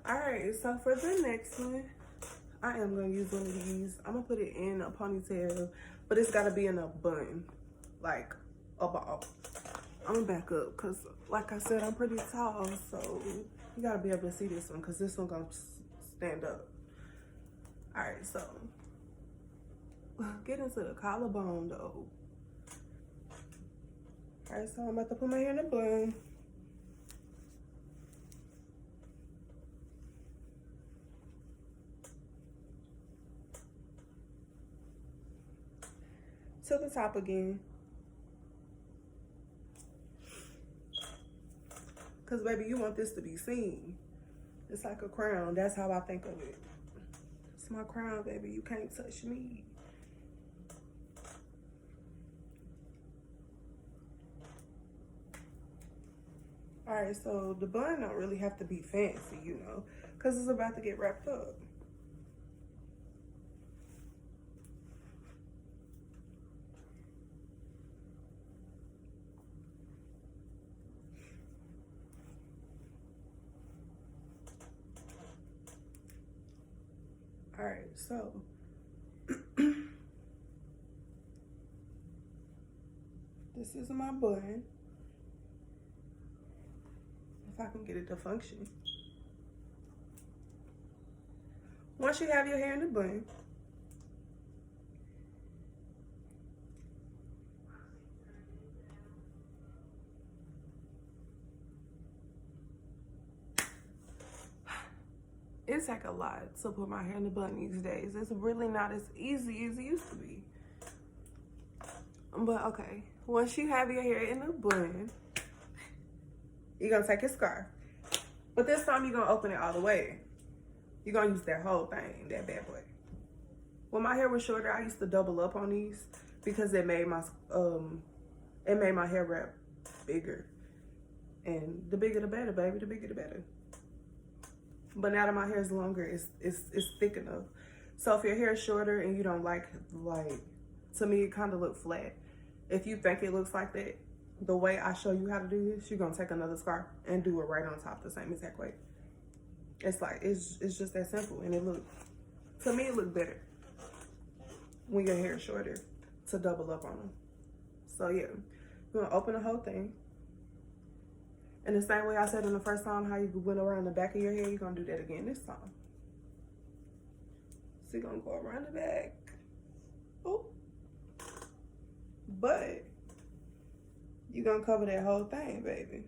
Alright, so for the next one, I am going to use one of these. I'm going to put it in a ponytail, but it's got to be in a bun, like a ball. I'm going to back up because, like I said, I'm pretty tall, so you got to be able to see this one because this one going to stand up. Alright, so get into the collarbone, though. Alright, so I'm about to put my hair in a bun. To the top again. Because, baby, you want this to be seen. It's like a crown. That's how I think of it. It's my crown, baby. You can't touch me. Alright, so the bun don't really have to be fancy, you know, because it's about to get wrapped up. Alright, so this is my bun. If I can get it to function. Once you have your hair in the bun, it's like a lot to put my hair in the bun these days. It's really not as easy as it used to be. But okay, once you have your hair in the bun, you're gonna take your scarf. But this time you're gonna open it all the way. You're gonna use that whole thing, that bad boy. When my hair was shorter, I used to double up on these because it made my hair wrap bigger. And the bigger the better, baby, the bigger the better. But now that my hair is longer, it's thick enough. So if your hair is shorter and you don't like, to me, it kind of look flat. If you think it looks like that, the way I show you how to do this, you're gonna take another scarf and do it right on top the same exact way. It's like, it's just that simple. And to me, it look better when your hair is shorter to double up on them. So yeah, you're gonna open the whole thing. And the same way I said in the first time, how you went around the back of your hair, you're gonna do that again this time. So you're gonna go around the back. Oh. But you're gonna cover that whole thing, baby.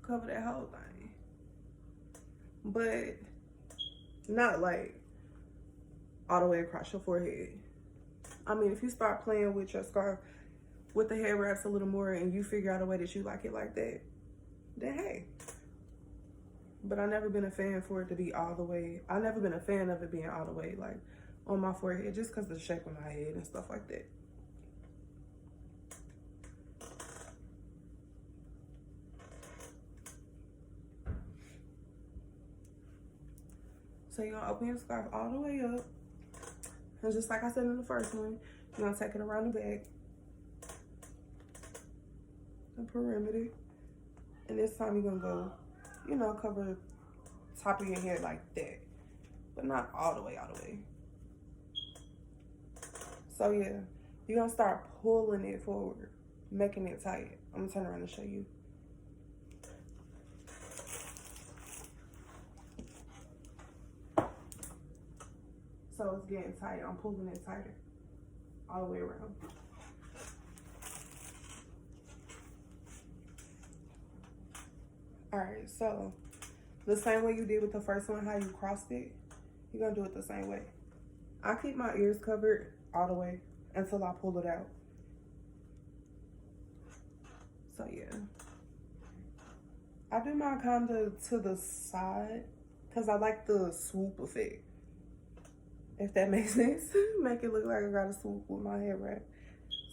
Cover that whole thing. But not like all the way across your forehead. I mean, if you start playing with your scarf, with the hair wraps a little more, and you figure out a way that you like it like that, then hey. But I've never been a fan for it to be all the way. I've never been a fan of it being all the way like on my forehead, just because of the shape of my head and stuff like that. So you're gonna open your scarf all the way up. And just like I said in the first one, you're gonna take it around the back. The perimeter. And this time you're gonna go, you know, cover top of your head like that. But not all the way, all the way. So yeah, you're gonna start pulling it forward, making it tight. I'm gonna turn around and show you. So it's getting tight. I'm pulling it tighter all the way around. All right, so the same way you did with the first one, how you crossed it, you're gonna do it the same way. I keep my ears covered all the way until I pull it out. So yeah. I do mine kind of to the side because I like the swoop effect. If that makes sense. Make it look like I got a swoop with my hair wrap.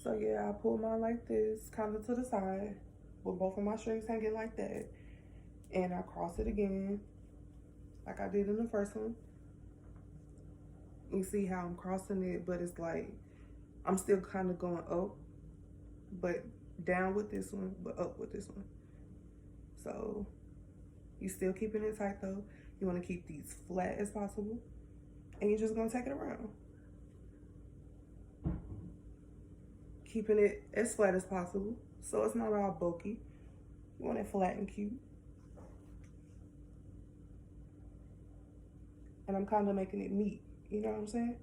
So yeah, I pull mine like this, kind of to the side, with both of my strings hanging like that. And I cross it again, like I did in the first one. You see how I'm crossing it, but it's like, I'm still kind of going up, but down with this one, but up with this one. So you still keeping it tight though. You want to keep these flat as possible. And you're just gonna take it around. Keeping it as flat as possible so it's not all bulky. You want it flat and cute. And I'm kind of making it neat, you know what I'm saying?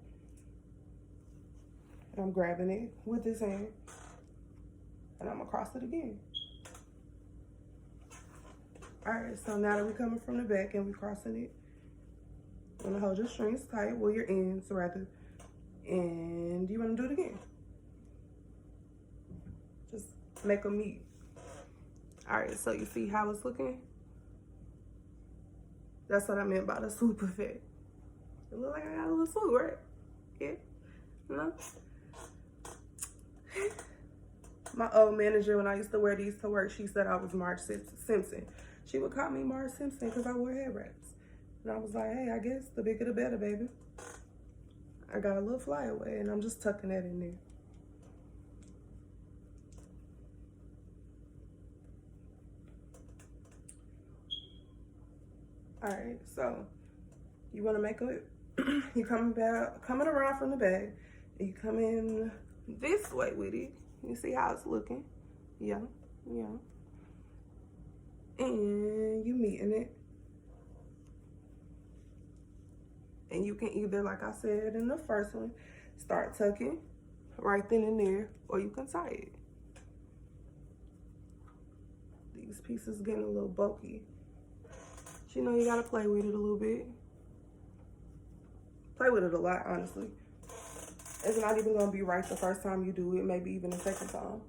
And I'm grabbing it with this hand and I'm gonna cross it again. All right, so now that we're coming from the back and we're crossing it, you wanna hold your strings tight, well your ends rather, and you wanna do it again. Just make them meet. All right, so you see how it's looking? That's what I meant by the swoop effect. It look like I got a little swoop, right? Yeah, no? My old manager, when I used to wear these to work, she said I was Marge Simpson. She would call me Marge Simpson because I wore hair wraps. And I was like, hey, I guess the bigger the better, baby. I got a little flyaway and I'm just tucking that in there. All right, so you want to make it, you coming around from the back, and you come in this way with it. You see how it's looking? Yeah, yeah. And you meeting it. And you can either, like I said in the first one, start tucking right then and there, or you can tie it. These pieces getting a little bulky. But you know, you gotta play with it a little bit. Play with it a lot, honestly. It's not even gonna be right the first time you do it, maybe even the second time.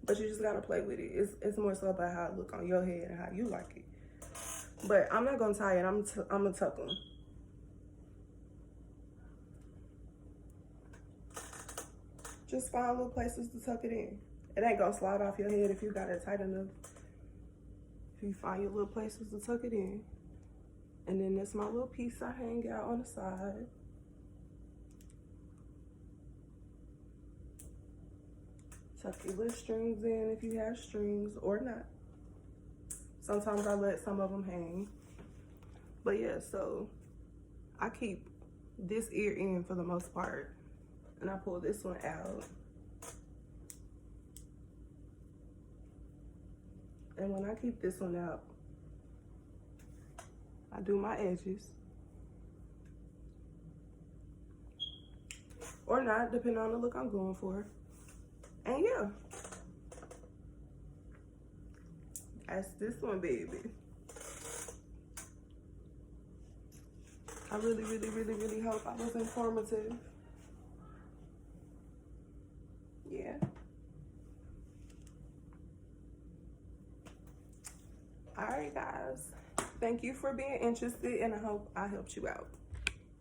But you just gotta play with it. It's more so about how it look on your head and how you like it. But I'm not gonna tie it, I'm gonna tuck them. Just find little places to tuck it in. It ain't gonna slide off your head if you got it tight enough. If you find your little places to tuck it in. And then that's my little piece I hang out on the side. Tuck your little strings in if you have strings or not. Sometimes I let some of them hang. But yeah, so I keep this ear in for the most part. And I pull this one out. And when I keep this one out, I do my edges. Or not, depending on the look I'm going for. And yeah. That's this one, baby. I really, really, really, really hope I was informative. Yeah. All right, guys. Thank you for being interested, and I hope I helped you out.